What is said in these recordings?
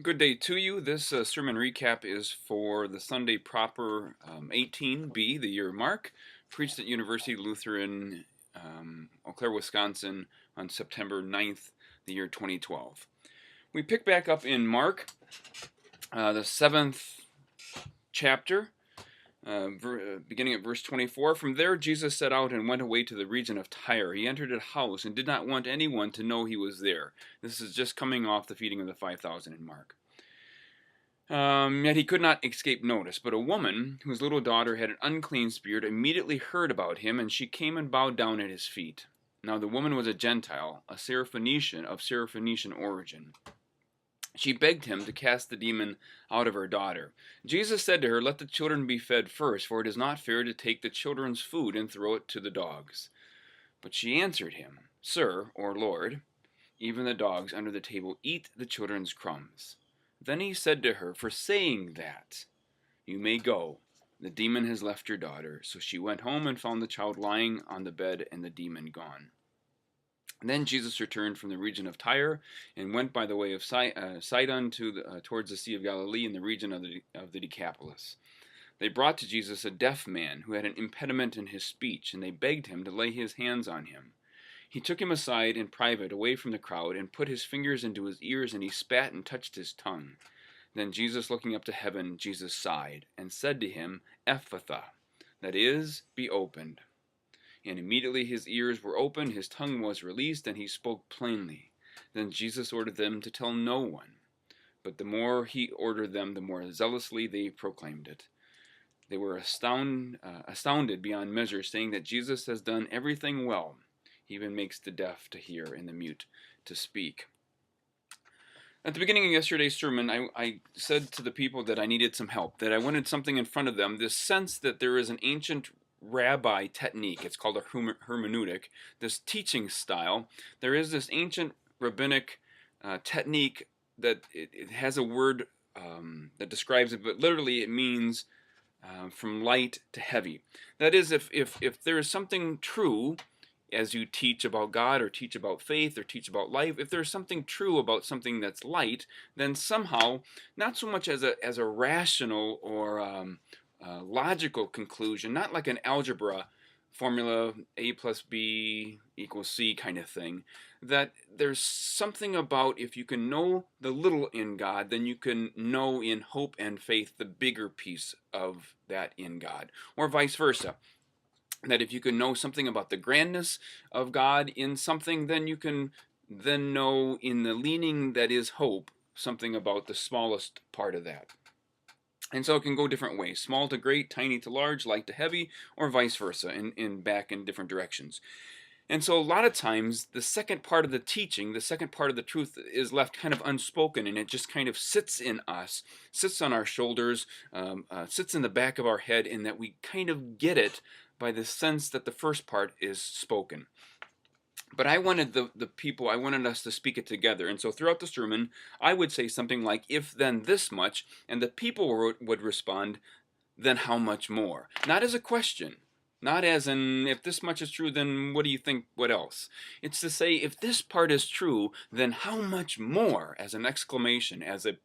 Good day to you. This sermon recap is for the Sunday proper 18B, the year Mark, preached at University Lutheran, Eau Claire, Wisconsin on September 9th, the year 2012. We pick back up in Mark, the 7th chapter, beginning at verse 24. From there Jesus set out and went away to the region of Tyre. He entered a house and did not want anyone to know he was there. This is just coming off the feeding of the 5,000 in Mark. Yet he could not escape notice. But a woman, whose little daughter had an unclean spirit, immediately heard about him, and she came and bowed down at his feet. Now the woman was a Gentile, a Syrophoenician of Syrophoenician origin. She begged him to cast the demon out of her daughter. Jesus said to her, "Let the children be fed first, for it is not fair to take the children's food and throw it to the dogs." But she answered him, "Sir, or Lord, even the dogs under the table eat the children's crumbs." Then he said to her, "For saying that, you may go. The demon has left your daughter." So she went home and found the child lying on the bed and the demon gone. Then Jesus returned from the region of Tyre and went by the way of Sidon towards the Sea of Galilee in the region of the Decapolis. They brought to Jesus a deaf man who had an impediment in his speech, and they begged him to lay his hands on him. He took him aside in private, away from the crowd, and put his fingers into his ears, and he spat and touched his tongue. Then Jesus, looking up to heaven, Jesus sighed, and said to him, "Ephphatha," that is, be opened. And immediately his ears were opened, his tongue was released, and he spoke plainly. Then Jesus ordered them to tell no one. But the more he ordered them, the more zealously they proclaimed it. They were astounded beyond measure, saying that Jesus has done everything well. He even makes the deaf to hear and the mute to speak. At the beginning of yesterday's sermon, I said to the people that I needed some help, that I wanted something in front of them, this sense that there is an ancient rabbi technique. It's called a hermeneutic, this teaching style. There is this ancient rabbinic technique that it has a word that describes it, but literally it means from light to heavy. That is, if there is something true as you teach about God or teach about faith or teach about life, if there's something true about something that's light, then somehow, not so much as a rational or logical conclusion, not like an algebra formula A plus B equals C kind of thing, that there's something about if you can know the little in God, then you can know in hope and faith the bigger piece of that in God, or vice versa. That if you can know something about the grandness of God in something, then you can then know in the leaning that is hope something about the smallest part of that. And so it can go different ways, small to great, tiny to large, light to heavy, or vice versa, in back in different directions. And so a lot of times the second part of the teaching, the second part of the truth is left kind of unspoken, and it just kind of sits in us, sits on our shoulders, sits in the back of our head, in that we kind of get it by the sense that the first part is spoken. But I wanted I wanted us to speak it together. And so throughout the sermon, I would say something like, "If then this much," and the people would respond, "Then how much more?" Not as a question, not as in, if this much is true, then what do you think, what else? It's to say, if this part is true, then how much more, as an exclamation, as a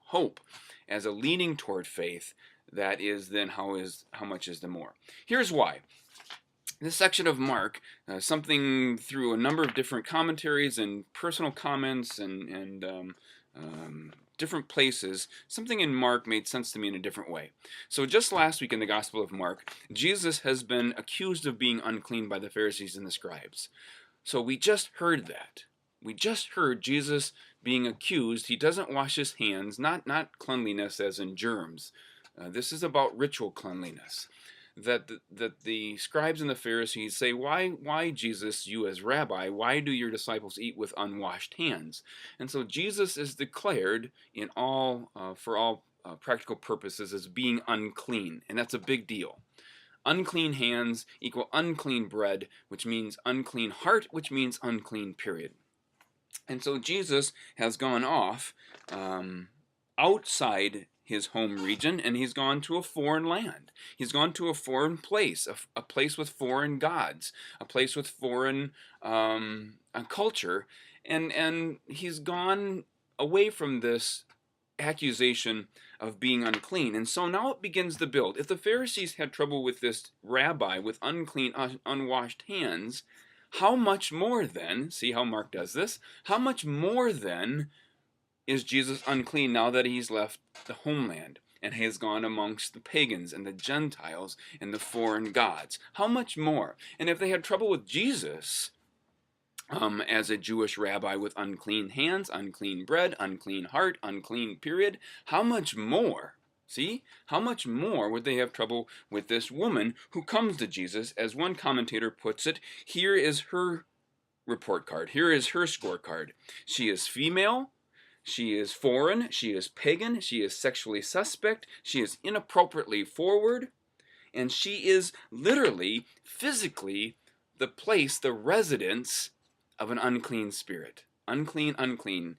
hope, as a leaning toward faith. That is then how much is the more. Here's why. This section of Mark, something through a number of different commentaries and personal comments and different places, something in Mark made sense to me in a different way. So just last week in the Gospel of Mark, Jesus has been accused of being unclean by the Pharisees and the scribes. So we just heard that. We just heard Jesus being accused. He doesn't wash his hands, not cleanliness as in germs. This is about ritual cleanliness. That the scribes and the Pharisees say, why Jesus, you as rabbi, why do your disciples eat with unwashed hands? And so Jesus is declared in for all practical purposes as being unclean, and that's a big deal. Unclean hands equal unclean bread, which means unclean heart, which means unclean, period. And so Jesus has gone off outside his home region, and he's gone to a foreign land. He's gone to a foreign place, a place with foreign gods, a place with foreign culture, and he's gone away from this accusation of being unclean. And so now it begins to build. If the Pharisees had trouble with this rabbi with unclean, unwashed hands, how much more then, see how Mark does this, how much more then is Jesus unclean now that he's left the homeland and has gone amongst the pagans and the Gentiles and the foreign gods? How much more? And if they had trouble with Jesus, as a Jewish rabbi with unclean hands, unclean bread, unclean heart, unclean period, how much more? See? How much more would they have trouble with this woman who comes to Jesus? As one commentator puts it, here is her report card. Here is her scorecard. She is female. She is foreign. She is pagan. She is sexually suspect. She is inappropriately forward. And she is literally, physically, the place, the residence of an unclean spirit. Unclean, unclean.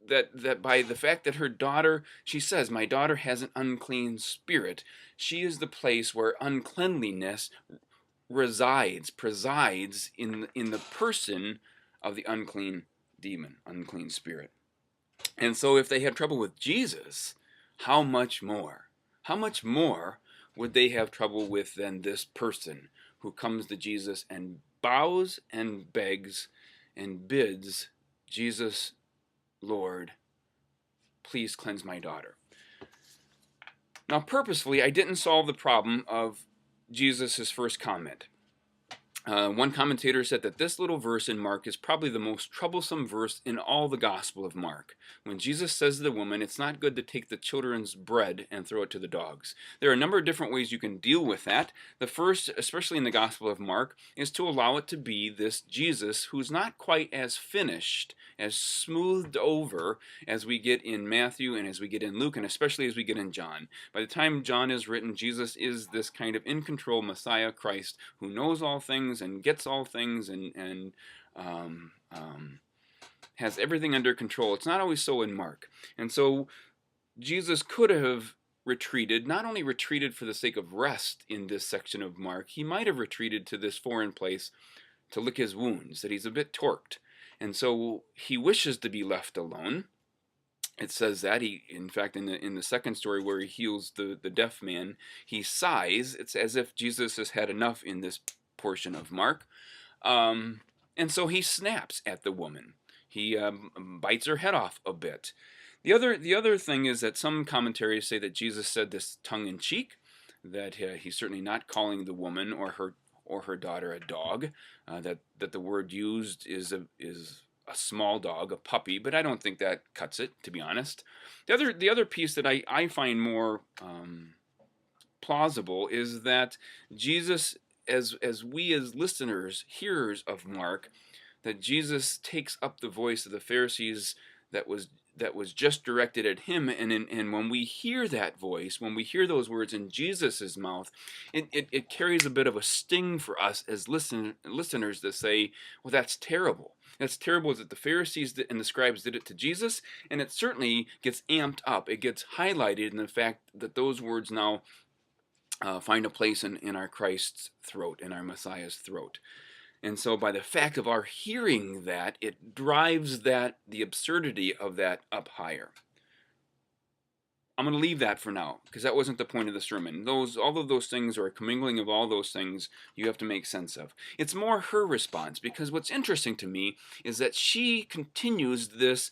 That by the fact that her daughter, she says, my daughter has an unclean spirit, she is the place where uncleanliness presides in the person of the unclean demon, unclean spirit. And so if they had trouble with Jesus, how much more? How much more would they have trouble with than this person who comes to Jesus and bows and begs and bids Jesus, Lord, please cleanse my daughter. Now, purposefully, I didn't solve the problem of Jesus' first comment. One commentator said that this little verse in Mark is probably the most troublesome verse in all the Gospel of Mark. When Jesus says to the woman, it's not good to take the children's bread and throw it to the dogs. There are a number of different ways you can deal with that. The first, especially in the Gospel of Mark, is to allow it to be this Jesus who's not quite as finished, as smoothed over as we get in Matthew and as we get in Luke, and especially as we get in John. By the time John is written, Jesus is this kind of in-control Messiah Christ who knows all things and gets all things and has everything under control. It's not always so in Mark. And so Jesus could have retreated, not only retreated for the sake of rest in this section of Mark, he might have retreated to this foreign place to lick his wounds, that he's a bit torqued. And so he wishes to be left alone. It says that he, in fact, in the second story where he heals the deaf man, he sighs. It's as if Jesus has had enough in this portion of Mark, and so he snaps at the woman. He bites her head off a bit. The other thing is that some commentaries say that Jesus said this tongue in cheek, that he's certainly not calling the woman or her daughter a dog. That the word used is a small dog, a puppy, but I don't think that cuts it, to be honest. The other piece that I find more plausible is that Jesus, as we as listeners, hearers of Mark, that Jesus takes up the voice of the Pharisees that was just directed at him, and when we hear that voice, when we hear those words in Jesus' mouth, it carries a bit of a sting for us as listeners to say, well, that's terrible. That's terrible that the Pharisees and the scribes did it to Jesus, and it certainly gets amped up. It gets highlighted in the fact that those words now find a place in our Christ's throat, in our Messiah's throat. And so by the fact of our hearing that, it drives the absurdity of that up higher. I'm going to leave that for now, because that wasn't the point of the sermon. All of those things, or a commingling of all those things, you have to make sense of. It's more her response, because what's interesting to me is that she continues this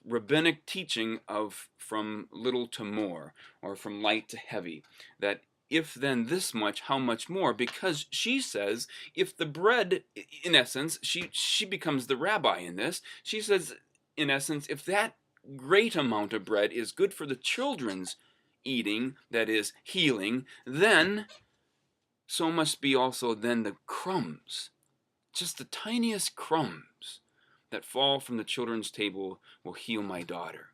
rabbinic teaching of from little to more, or from light to heavy, that if then this much, how much more? Because she says, if the bread, in essence, she becomes the rabbi in this. She says, in essence, if that great amount of bread is good for the children's eating, that is, healing, then so must be also then the crumbs, just the tiniest crumbs that fall from the children's table will heal my daughter.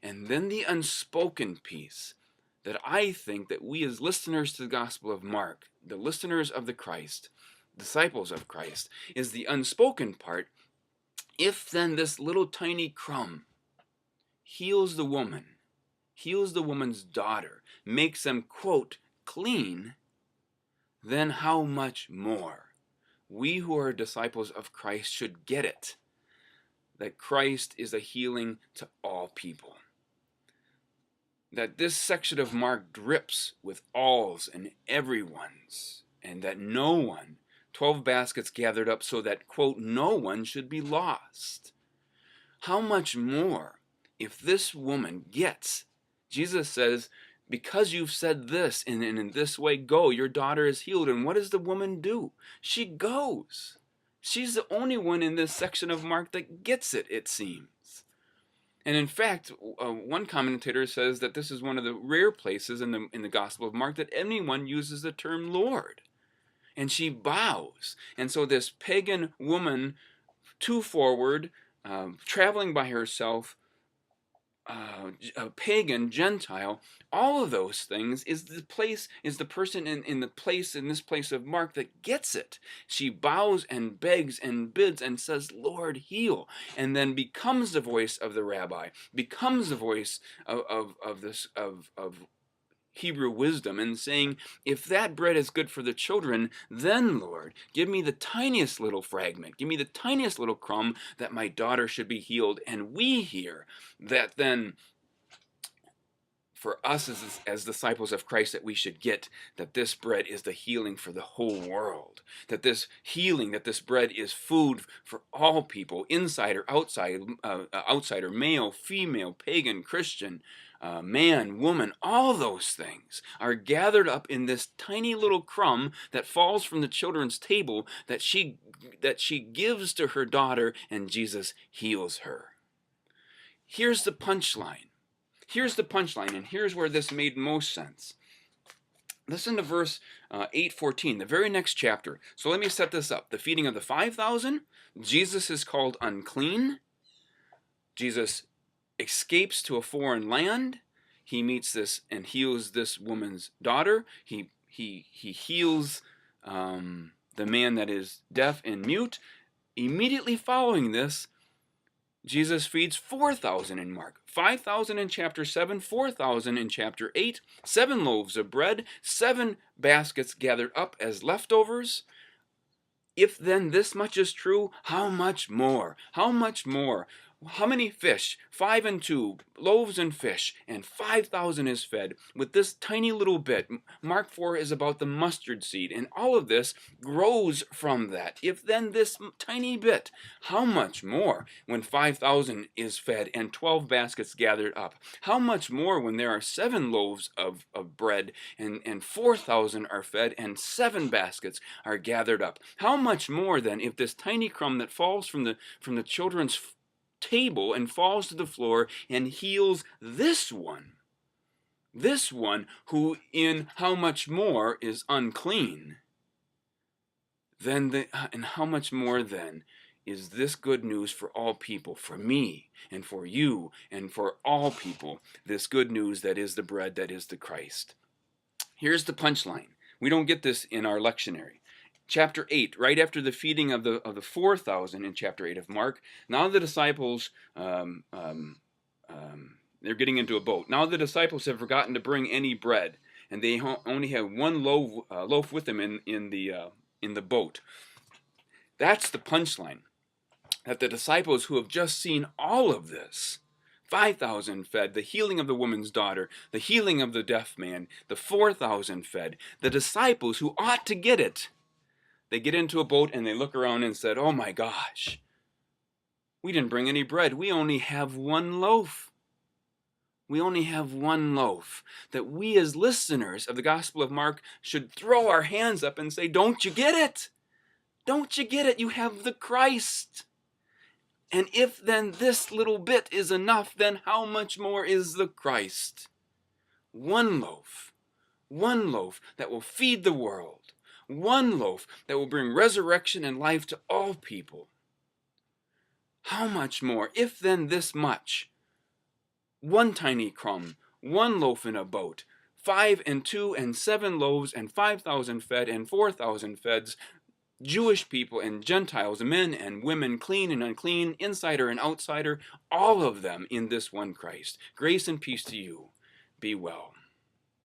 And then the unspoken piece, that I think that we as listeners to the Gospel of Mark, the listeners of the Christ, disciples of Christ, is the unspoken part. If then this little tiny crumb heals the woman's daughter, makes them, quote, clean, then how much more we who are disciples of Christ should get it, that Christ is a healing to all people. That this section of Mark drips with all's and everyone's, and that no one, 12 baskets gathered up so that, quote, no one should be lost. How much more if this woman gets, Jesus says, because you've said this and in this way, go, your daughter is healed. And what does the woman do? She goes. She's the only one in this section of Mark that gets it, it seems. And in fact, one commentator says that this is one of the rare places in the Gospel of Mark that anyone uses the term Lord. And she bows. And so this pagan woman, too forward, traveling by herself, a pagan, Gentile, all of those things is the person in this place of Mark that gets it. She bows and begs and bids and says, Lord, heal, and then becomes the voice of the rabbi, becomes the voice of Hebrew wisdom, and saying, if that bread is good for the children, then, Lord, give me the tiniest little fragment, give me the tiniest little crumb that my daughter should be healed. And we hear that then for us as disciples of Christ that we should get that this bread is the healing for the whole world, that this healing, that this bread is food for all people, insider, outsider, male, female, pagan, Christian, man, woman, all those things are gathered up in this tiny little crumb that falls from the children's table that she gives to her daughter, and Jesus heals her. Here's the punchline. Here's the punchline, and here's where this made most sense. Listen to verse 8:14, the very next chapter. So let me set this up. The feeding of the 5,000, Jesus is called unclean. Jesus escapes to a foreign land. He meets this and heals this woman's daughter. He heals the man that is deaf and mute. Immediately following this, Jesus feeds 4,000 in Mark, 5,000 in chapter 7, 4,000 in chapter 8, 7 loaves of bread, 7 baskets gathered up as leftovers. If then this much is true, how much more? How much more? How many fish? 5 and 2, loaves and fish, and 5,000 is fed with this tiny little bit. Mark 4 is about the mustard seed, and all of this grows from that. If then this tiny bit, how much more when 5,000 is fed and 12 baskets gathered up? How much more when there are 7 loaves of bread and 4,000 are fed and 7 baskets are gathered up? How much more then if this tiny crumb that falls from the children's table and falls to the floor and heals this one who in how much more is unclean, and how much more then is this good news for all people, for me and for you and for all people, this good news that is the bread that is the Christ. Here's the punchline. We don't get this in our lectionary. Chapter 8, right after the feeding of the 4,000 in chapter 8 of Mark, now the disciples, they're getting into a boat. Now the disciples have forgotten to bring any bread, and they only have one loaf with them in the boat. That's the punchline. That the disciples who have just seen all of this, 5,000 fed, the healing of the woman's daughter, the healing of the deaf man, the 4,000 fed, the disciples who ought to get it, they get into a boat and they look around and said, oh my gosh, we didn't bring any bread. We only have one loaf. We only have one loaf. That we as listeners of the Gospel of Mark should throw our hands up and say, don't you get it? Don't you get it? You have the Christ. And if then this little bit is enough, then how much more is the Christ? One loaf that will feed the world. One loaf that will bring resurrection and life to all people. How much more? If then this much, one tiny crumb, one loaf in a boat, 5 and 2 and 7 loaves and 5,000 fed and 4,000 feds, Jewish people and Gentiles, men and women, clean and unclean, insider and outsider, all of them in this one Christ. Grace and peace to you. Be well.